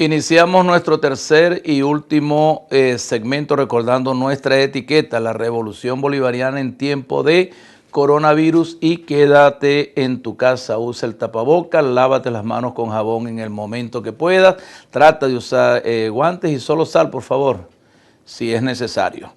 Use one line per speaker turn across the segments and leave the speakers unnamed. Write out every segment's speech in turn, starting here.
Iniciamos nuestro tercer y último segmento recordando nuestra etiqueta, la Revolución Bolivariana en tiempo de coronavirus, y quédate en tu casa, usa el tapabocas, lávate las manos con jabón en el momento que puedas, trata de usar guantes y solo sal, por favor, si es necesario.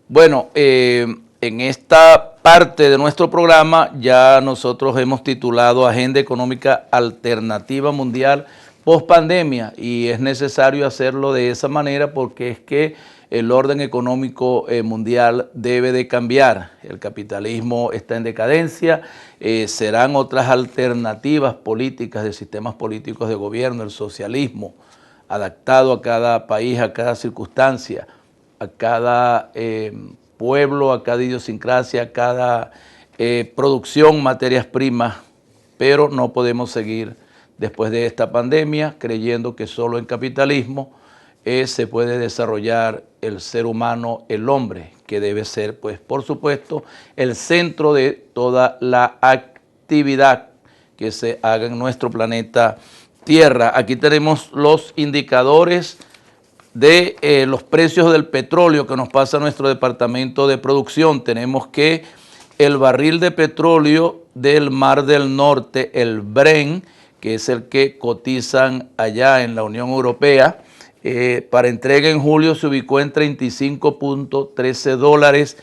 Bueno, en esta parte de nuestro programa ya nosotros hemos titulado Agenda Económica Alternativa Mundial post-pandemia, y es necesario hacerlo de esa manera porque es que el orden económico mundial debe de cambiar. El capitalismo está en decadencia, serán otras alternativas políticas de sistemas políticos de gobierno, el socialismo, adaptado a cada país, a cada circunstancia, a cada pueblo, a cada idiosincrasia, a cada producción, materias primas, pero no podemos seguir después de esta pandemia creyendo que solo en capitalismo se puede desarrollar el ser humano, el hombre, que debe ser, pues, por supuesto, el centro de toda la actividad que se haga en nuestro planeta Tierra. Aquí tenemos los indicadores de los precios del petróleo que nos pasa a nuestro departamento de producción. Tenemos que el barril de petróleo del Mar del Norte, el Brent, que es el que cotizan allá en la Unión Europea, para entrega en julio se ubicó en $35.13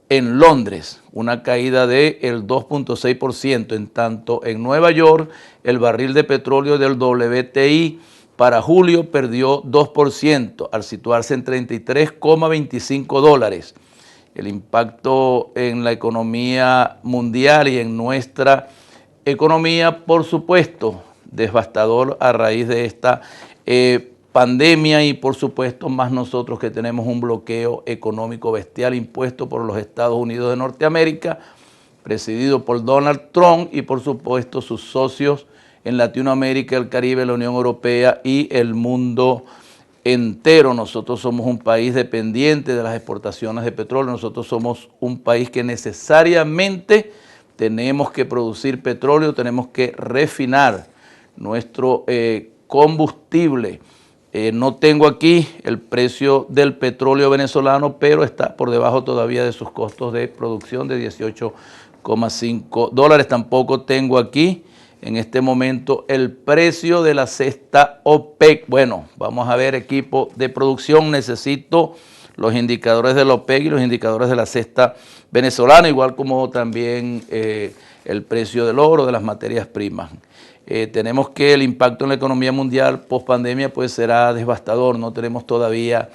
en Londres, una caída del 2.6%. En tanto, en Nueva York, el barril de petróleo del WTI para julio perdió 2% al situarse en $33.25. El impacto en la economía mundial y en nuestra economía, por supuesto, devastador a raíz de esta pandemia, y por supuesto más nosotros que tenemos un bloqueo económico bestial impuesto por los Estados Unidos de Norteamérica, presidido por Donald Trump, y por supuesto sus socios en Latinoamérica, el Caribe, la Unión Europea y el mundo entero. Nosotros somos un país dependiente de las exportaciones de petróleo, nosotros somos un país que necesariamente tenemos que producir petróleo, tenemos que refinar nuestro combustible. No tengo aquí el precio del petróleo venezolano, pero está por debajo todavía de sus costos de producción de $18.5. Tampoco tengo aquí en este momento el precio de la cesta OPEC. Bueno, vamos a ver, equipo de producción, necesito los indicadores de la OPEC y los indicadores de la cesta venezolana, igual como también el precio del oro, de las materias primas. Tenemos que el impacto en la economía mundial post pandemia pues será devastador. No tenemos todavía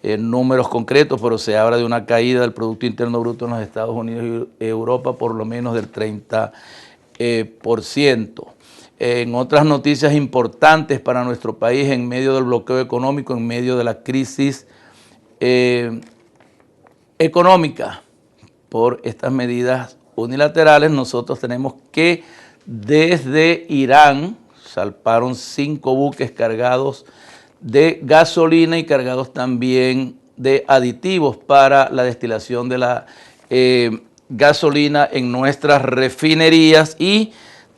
números concretos, pero se habla de una caída del Producto Interno Bruto en los Estados Unidos y Europa por lo menos del 30%. En otras noticias importantes para nuestro país, en medio del bloqueo económico, en medio de la crisis económica por estas medidas unilaterales, nosotros tenemos que desde Irán zarparon 5 buques cargados de gasolina y cargados también de aditivos para la destilación de la gasolina en nuestras refinerías, y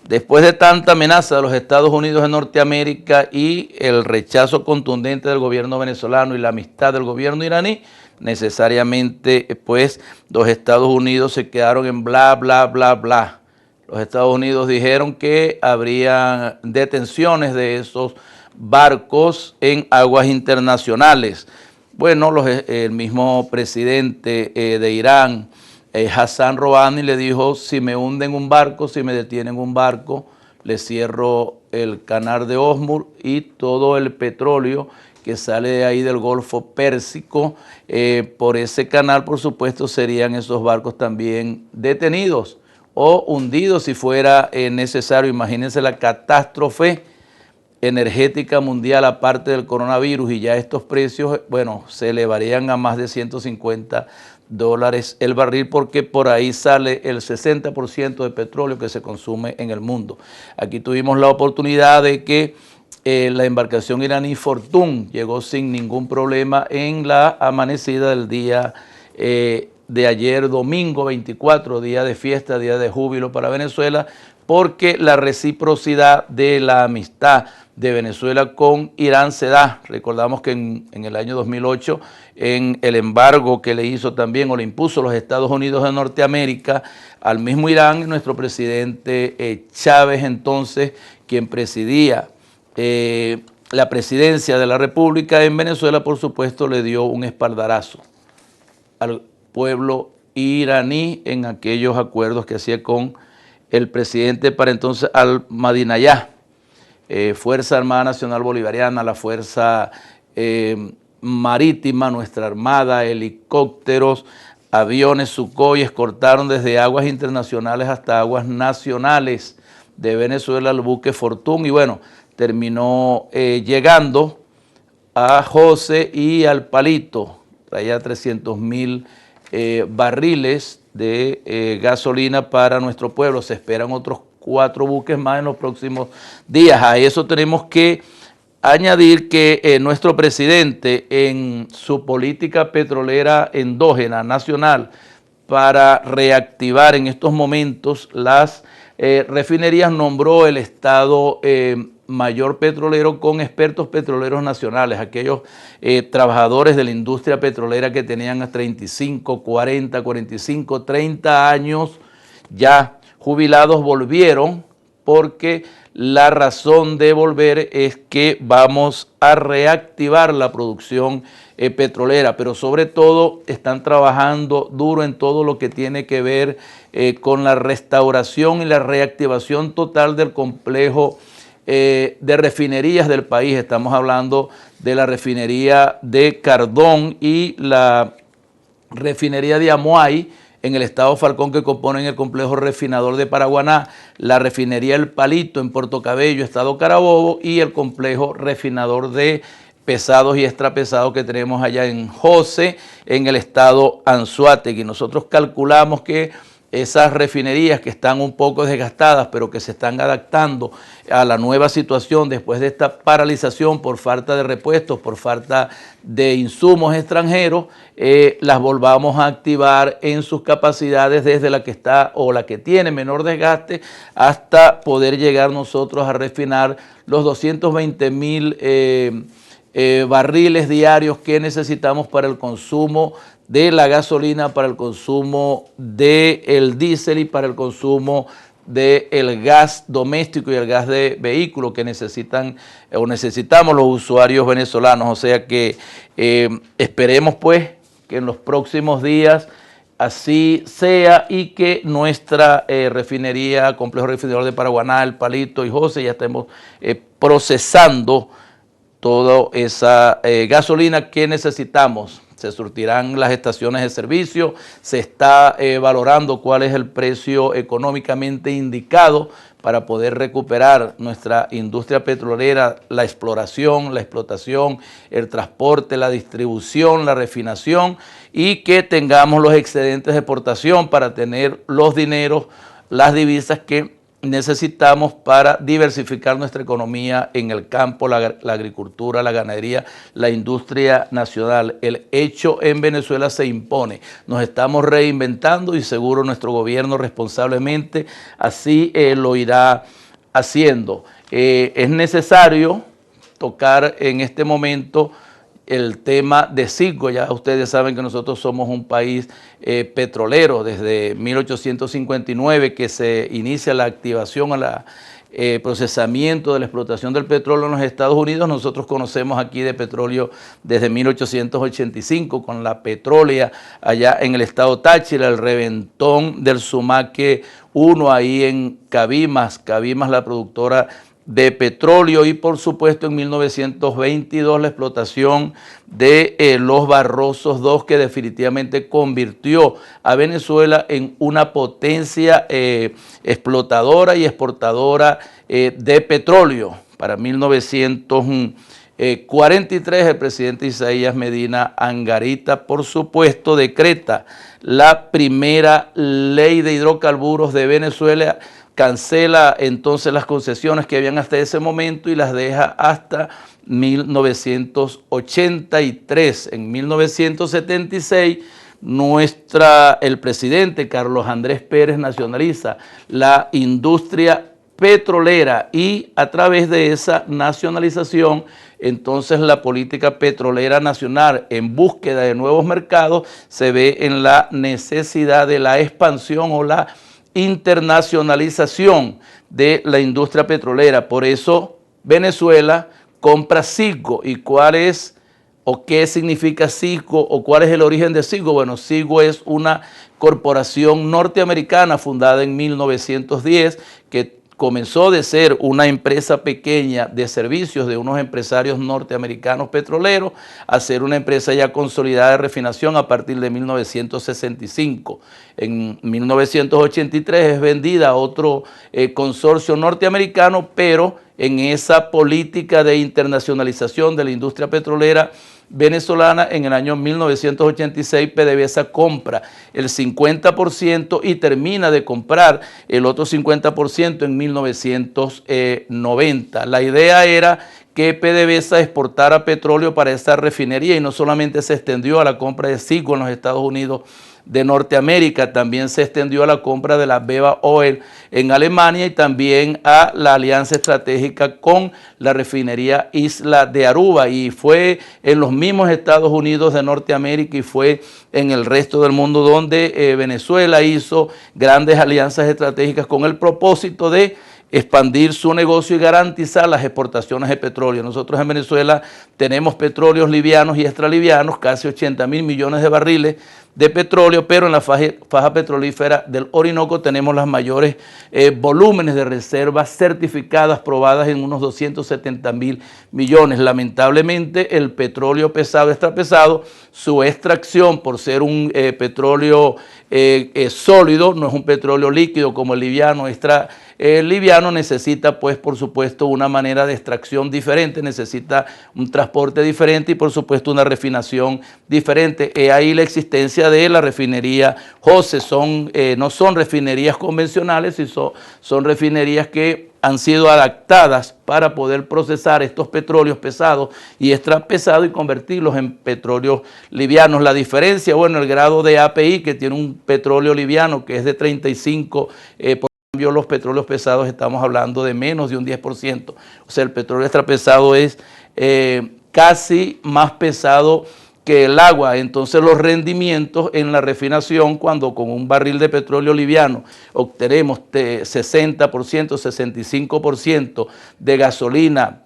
después de tanta amenaza de los Estados Unidos de Norteamérica y el rechazo contundente del gobierno venezolano y la amistad del gobierno iraní, necesariamente pues los Estados Unidos se quedaron en bla, bla, bla, bla. Los Estados Unidos dijeron que habría detenciones de esos barcos en aguas internacionales. Bueno, el mismo presidente de Irán, Hassan Rouhani, le dijo: si me hunden un barco, si me detienen un barco, le cierro el canal de Hormuz y todo el petróleo que sale de ahí del Golfo Pérsico, por ese canal, por supuesto, serían esos barcos también detenidos o hundidos si fuera necesario. Imagínense la catástrofe energética mundial aparte del coronavirus, y ya estos precios, bueno, se elevarían a más de $150 el barril, porque por ahí sale el 60% de petróleo que se consume en el mundo. Aquí tuvimos la oportunidad de que la embarcación iraní Fortune llegó sin ningún problema en la amanecida del día de ayer, domingo 24, día de fiesta, día de júbilo para Venezuela, porque la reciprocidad de la amistad de Venezuela con Irán se da. Recordamos que en el año 2008, en el embargo que le hizo también o le impuso los Estados Unidos de Norteamérica al mismo Irán, nuestro presidente Chávez entonces, quien presidía la presidencia de la República en Venezuela, por supuesto, le dio un espaldarazo al pueblo iraní en aquellos acuerdos que hacía con el presidente para entonces Ahmadinejad, Fuerza Armada Nacional Bolivariana, la Fuerza Marítima, nuestra Armada, helicópteros, aviones Sukhoi, escoltaron desde aguas internacionales hasta aguas nacionales de Venezuela el buque Fortune y bueno, terminó llegando a José y al Palito, traía 300.000 barriles de gasolina para nuestro pueblo. Se esperan otros 4 buques más en los próximos días. A eso tenemos que añadir que nuestro presidente en su política petrolera endógena nacional para reactivar en estos momentos las refinerías nombró el Estado mayor petrolero con expertos petroleros nacionales, aquellos trabajadores de la industria petrolera que tenían 35, 40, 45, 30 años ya jubilados volvieron, porque la razón de volver es que vamos a reactivar la producción petrolera, pero sobre todo están trabajando duro en todo lo que tiene que ver con la restauración y la reactivación total del complejo de refinerías del país. Estamos hablando de la refinería de Cardón y la refinería de Amuay en el estado Falcón, que componen el complejo refinador de Paraguaná, la refinería El Palito en Puerto Cabello, estado Carabobo, y el complejo refinador de pesados y extrapesados que tenemos allá en José, en el estado Anzoátegui. Nosotros calculamos que esas refinerías que están un poco desgastadas, pero que se están adaptando a la nueva situación después de esta paralización por falta de repuestos, por falta de insumos extranjeros, las volvamos a activar en sus capacidades desde la que está o la que tiene menor desgaste hasta poder llegar nosotros a refinar los 220.000 barriles diarios que necesitamos para el consumo de la gasolina, para el consumo del diésel y para el consumo del gas doméstico y el gas de vehículo que necesitan o necesitamos los usuarios venezolanos. O sea que esperemos pues que en los próximos días así sea y que nuestra refinería, complejo refinador de Paraguaná, El Palito y José ya estemos procesando toda esa gasolina que necesitamos. Se surtirán las estaciones de servicio, se está valorando cuál es el precio económicamente indicado para poder recuperar nuestra industria petrolera, la exploración, la explotación, el transporte, la distribución, la refinación, y que tengamos los excedentes de exportación para tener los dineros, las divisas que necesitamos para diversificar nuestra economía en el campo, la agricultura, la ganadería, la industria nacional. El hecho en Venezuela se impone. Nos estamos reinventando y seguro nuestro gobierno responsablemente así lo irá haciendo. Es necesario tocar en este momento el tema de Citgo. Ya ustedes saben que nosotros somos un país petrolero desde 1859 que se inicia la activación a la procesamiento de la explotación del petróleo en los Estados Unidos. Nosotros conocemos aquí de petróleo desde 1885 con la Petrólea allá en el estado Táchira, el reventón del Sumaque 1 ahí en Cabimas, la productora de petróleo, y por supuesto en 1922 la explotación de los Barrosos II, que definitivamente convirtió a Venezuela en una potencia explotadora y exportadora de petróleo. Para 1943 el presidente Isaías Medina Angarita, por supuesto, decreta la primera ley de hidrocarburos de Venezuela, cancela entonces las concesiones que habían hasta ese momento y las deja hasta 1983. En 1976, el presidente Carlos Andrés Pérez nacionaliza la industria petrolera, y a través de esa nacionalización, entonces la política petrolera nacional, en búsqueda de nuevos mercados, se ve en la necesidad de la expansión o la internacionalización de la industria petrolera. Por eso Venezuela compra Citgo. ¿Y cuál es o qué significa Citgo o cuál es el origen de Citgo? Bueno, Citgo es una corporación norteamericana fundada en 1910 que comenzó de ser una empresa pequeña de servicios de unos empresarios norteamericanos petroleros a ser una empresa ya consolidada de refinación a partir de 1965. En 1983 es vendida a otro consorcio norteamericano, pero en esa política de internacionalización de la industria petrolera venezolana, en el año 1986 PDVSA compra el 50% y termina de comprar el otro 50% en 1990. La idea era que PDVSA exportara petróleo para esa refinería, y no solamente se extendió a la compra de Citgo en los Estados Unidos de Norteamérica, también se extendió a la compra de la Beva Oil en Alemania y también a la alianza estratégica con la refinería Isla de Aruba, y fue en los mismos Estados Unidos de Norteamérica y fue en el resto del mundo donde Venezuela hizo grandes alianzas estratégicas con el propósito de expandir su negocio y garantizar las exportaciones de petróleo. Nosotros en Venezuela tenemos petróleos livianos y extralivianos, casi 80.000 millones de barriles de petróleo, pero en la faja petrolífera del Orinoco tenemos los mayores volúmenes de reservas certificadas, probadas en unos 270.000 millones. Lamentablemente el petróleo pesado, extrapesado, su extracción por ser un petróleo sólido, no es un petróleo líquido como el liviano, liviano, necesita pues por supuesto una manera de extracción diferente, necesita un transporte diferente y por supuesto una refinación diferente. Ahí la existencia de la refinería Jose, no son refinerías convencionales, son refinerías que han sido adaptadas para poder procesar estos petróleos pesados y extra pesados y convertirlos en petróleos livianos. La diferencia, bueno, el grado de API, que tiene un petróleo liviano que es de 35%, los petróleos pesados estamos hablando de menos de un 10%. O sea, el petróleo extra pesado es casi más pesado que el agua. Entonces los rendimientos en la refinación, cuando con un barril de petróleo liviano obtenemos 60%, 65% de gasolina,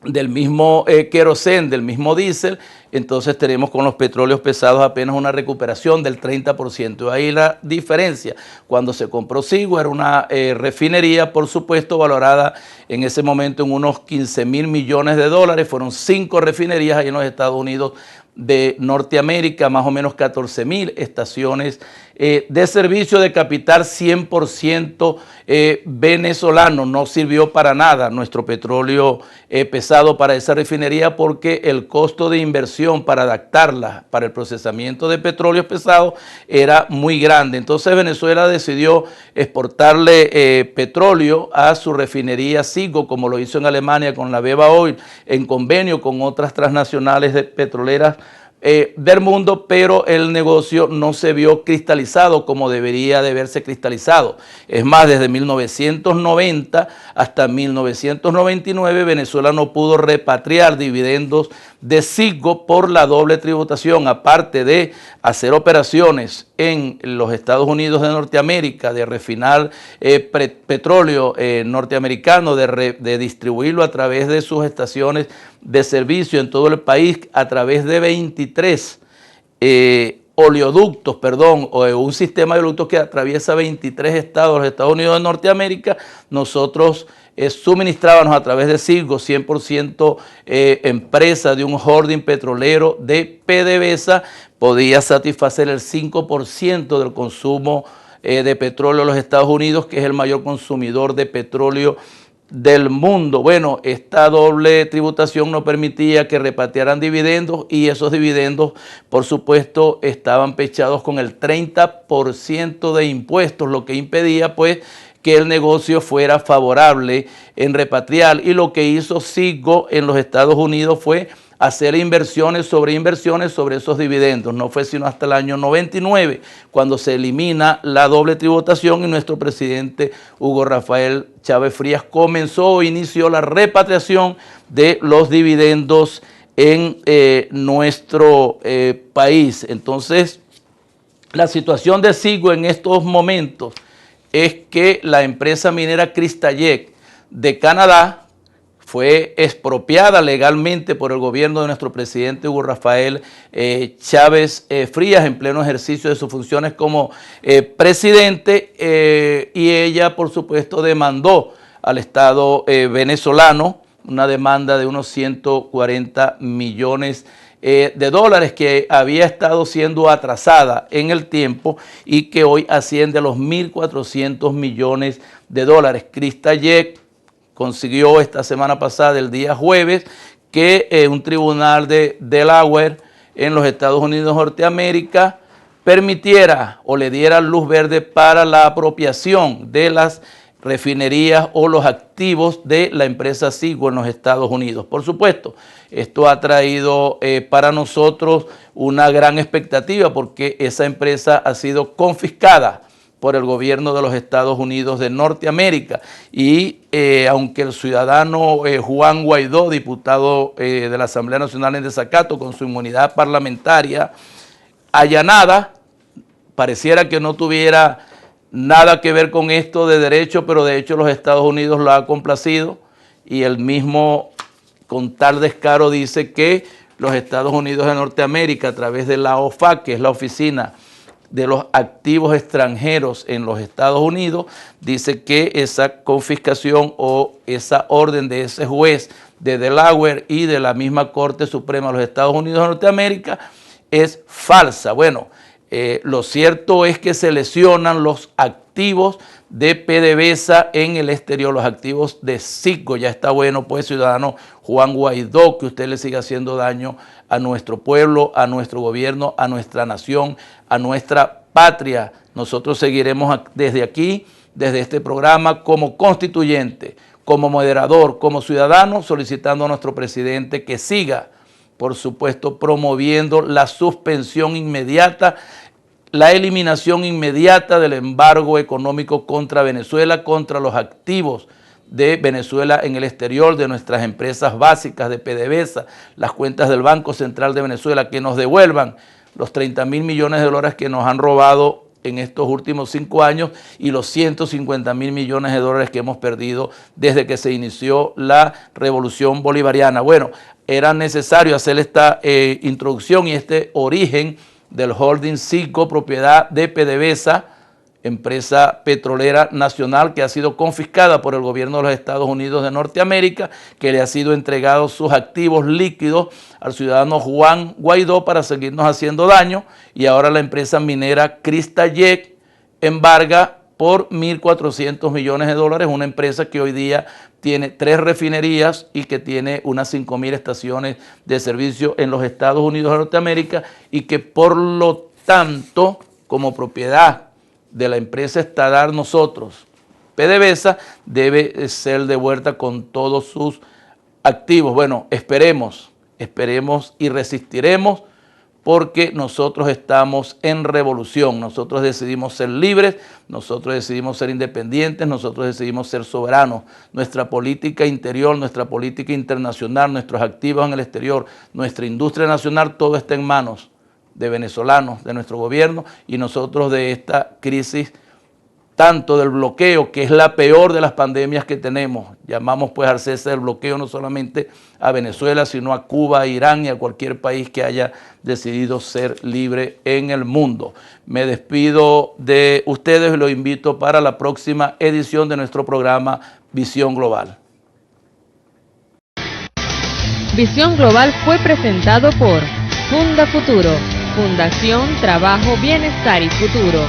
del mismo querosén, del mismo diésel, entonces tenemos con los petróleos pesados apenas una recuperación del 30%. Ahí la diferencia. Cuando se compró Citgo era una refinería, por supuesto, valorada en ese momento en unos 15.000 millones de dólares. Fueron 5 refinerías ahí en los Estados Unidos de Norteamérica, más o menos 14.000 estaciones de servicio de capital 100% venezolano. No sirvió para nada nuestro petróleo pesado para esa refinería porque el costo de inversión para adaptarla para el procesamiento de petróleos pesados era muy grande. Entonces Venezuela decidió exportarle petróleo a su refinería Citgo, como lo hizo en Alemania con la Beva Oil, en convenio con otras transnacionales de petroleras del mundo, pero el negocio no se vio cristalizado como debería de verse cristalizado. Es más, desde 1990 hasta 1999 Venezuela no pudo repatriar dividendos de Citgo por la doble tributación, aparte de hacer operaciones en los Estados Unidos de Norteamérica, de refinar petróleo norteamericano, de distribuirlo a través de sus estaciones de servicio en todo el país, a través de 23 oleoductos, o un sistema de oleoductos que atraviesa 23 estados de los Estados Unidos de Norteamérica. Nosotros suministrábamos a través de Citgo, 100% empresa de un holding petrolero de PDVSA, podía satisfacer el 5% del consumo de petróleo de los Estados Unidos, que es el mayor consumidor de petróleo del mundo. Bueno, esta doble tributación no permitía que repatriaran dividendos y esos dividendos, por supuesto, estaban pechados con el 30% de impuestos, lo que impedía pues que el negocio fuera favorable en repatriar. Y lo que hizo Citgo en los Estados Unidos fue hacer inversiones sobre esos dividendos. No fue sino hasta el año 99 cuando se elimina la doble tributación y nuestro presidente Hugo Rafael Chávez Frías comenzó o inició la repatriación de los dividendos en nuestro país. Entonces, la situación de Siggo en estos momentos es que la empresa minera Cristallec de Canadá fue expropiada legalmente por el gobierno de nuestro presidente Hugo Rafael Chávez Frías en pleno ejercicio de sus funciones como presidente y ella, por supuesto, demandó al Estado venezolano una demanda de unos 140 millones de dólares que había estado siendo atrasada en el tiempo y que hoy asciende a los 1.400 millones de dólares. Cristallec consiguió esta semana pasada, el día jueves, que un tribunal de Delaware en los Estados Unidos de Norteamérica permitiera o le diera luz verde para la apropiación de las refinerías o los activos de la empresa Siggo en los Estados Unidos. Por supuesto, esto ha traído para nosotros una gran expectativa porque esa empresa ha sido confiscada por el gobierno de los Estados Unidos de Norteamérica y aunque el ciudadano Juan Guaidó, diputado de la Asamblea Nacional en desacato con su inmunidad parlamentaria allanada, pareciera que no tuviera nada que ver con esto de derecho, pero de hecho los Estados Unidos lo ha complacido y el mismo con tal descaro dice que los Estados Unidos de Norteamérica a través de la OFAC, que es la Oficina de los Activos Extranjeros en los Estados Unidos, dice que esa confiscación o esa orden de ese juez de Delaware y de la misma Corte Suprema de los Estados Unidos de Norteamérica es falsa. Bueno, lo cierto es que se lesionan los activos de PDVSA en el exterior, los activos de Siggo. Ya está bueno, pues, ciudadano Juan Guaidó, que usted le siga haciendo daño a nuestro pueblo, a nuestro gobierno, a nuestra nación, a nuestra patria. Nosotros seguiremos desde aquí, desde este programa, como constituyente, como moderador, como ciudadano, solicitando a nuestro presidente que siga, por supuesto, promoviendo la suspensión inmediata, la eliminación inmediata del embargo económico contra Venezuela, contra los activos de Venezuela en el exterior, de nuestras empresas básicas de PDVSA, las cuentas del Banco Central de Venezuela, que nos devuelvan los 30.000 millones de dólares que nos han robado en estos últimos 5 años y los 150.000 millones de dólares que hemos perdido desde que se inició la revolución bolivariana. Bueno, era necesario hacer esta introducción y este origen del holding Siggo, propiedad de PDVSA, empresa petrolera nacional que ha sido confiscada por el gobierno de los Estados Unidos de Norteamérica, que le ha sido entregado sus activos líquidos al ciudadano Juan Guaidó para seguirnos haciendo daño, y ahora la empresa minera Cristallec embarga por 1.400 millones de dólares una empresa que hoy día tiene 3 refinerías y que tiene unas 5.000 estaciones de servicio en los Estados Unidos de Norteamérica y que por lo tanto, como propiedad de la empresa estatal nosotros, PDVSA, debe ser devuelta con todos sus activos. Bueno, esperemos y resistiremos porque nosotros estamos en revolución, nosotros decidimos ser libres, nosotros decidimos ser independientes, nosotros decidimos ser soberanos. Nuestra política interior, nuestra política internacional, nuestros activos en el exterior, nuestra industria nacional, todo está en manos de venezolanos, de nuestro gobierno, y nosotros de esta crisis, tanto del bloqueo, que es la peor de las pandemias que tenemos. Llamamos pues al cese del bloqueo no solamente a Venezuela, sino a Cuba, a Irán y a cualquier país que haya decidido ser libre en el mundo. Me despido de ustedes y los invito para la próxima edición de nuestro programa Visión Global.
Visión Global fue presentado por Funda Futuro, Fundación Trabajo, Bienestar y Futuro,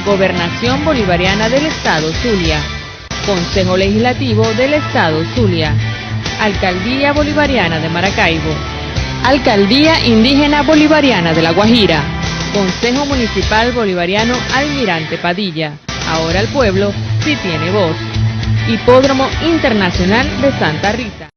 Gobernación Bolivariana del Estado Zulia, Consejo Legislativo del Estado Zulia, Alcaldía Bolivariana de Maracaibo, Alcaldía Indígena Bolivariana de La Guajira, Consejo Municipal Bolivariano Almirante Padilla, ahora el pueblo sí tiene voz, Hipódromo Internacional de Santa Rita.